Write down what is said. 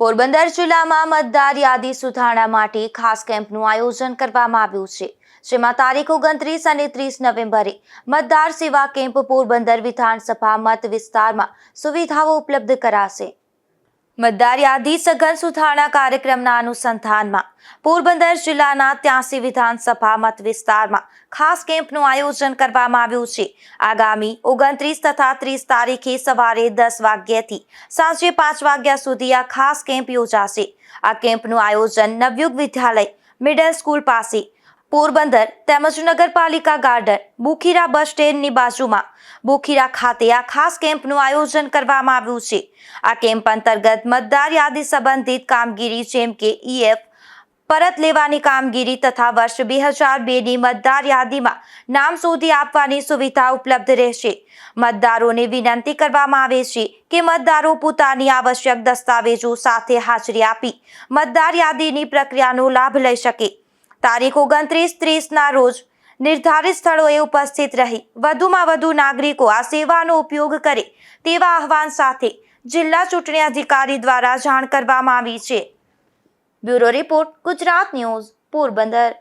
પોરબંદર જિલ્લામાં મતદાર યાદી સુધારણા માટે ખાસ કેમ્પનું આયોજન કરવામાં આવ્યું છે, જેમાં તારીખ 29 અને 30 નવેમ્બરે મતદાર સેવા કેમ્પ પોરબંદર વિધાનસભા મત વિસ્તારમાં સુવિધાઓ ઉપલબ્ધ કરાશે। મતદાર યાદી સઘન સુધારણા કાર્યક્રમના અનુસંધાનમાં પોરબંદર જિલ્લાના 83 વિધાનસભા મત વિસ્તારમાં ખાસ કેમ્પનું આયોજન કરવામાં આવ્યું છે। આગામી 29 તથા 30 તારીખે સવારે 10 વાગ્યાથી સાંજે 5 વાગ્યા સુધી આ ખાસ કેમ્પ યોજાશે। આ કેમ્પનું આયોજન નવયુગ વિદ્યાલય મિડલ સ્કૂલ પાસે પોરબંદર તેમજ નગરપાલિકા ગાર્ડન બુખીરા બસ સ્ટેન્ડની બાજુમાં બુખીરા ખાતે આ ખાસ કેમ્પનું આયોજન કરવામાં આવ્યું છે। આ કેમ્પ અંતર્ગત મતદાર યાદી સંબંધિત કામગીરી જેમ કે ઈએફ પરત લેવાની કામગીરી તથા વર્ષ 2002ની મતદાર યાદીમાં નામ શોધી આપવાની સુવિધા ઉપલબ્ધ રહેશે। મતદારોને વિનંતી કરવામાં આવે છે કે મતદારો પોતાની આવશ્યક દસ્તાવેજો સાથે હાજરી આપી મતદાર યાદીની પ્રક્રિયાનો લાભ લઈ શકે। તારીખ 29-30ના રોજ નિર્ધારિત સ્થળોએ ઉપસ્થિત રહી વધુમાં વધુ નાગરિકો આ સેવાનો ઉપયોગ કરે તેવા આહવાન સાથે જિલ્લા ચૂંટણી અધિકારી દ્વારા જાણ કરવામાં આવી છે। Bureau report, Gujarat news, Porbandar.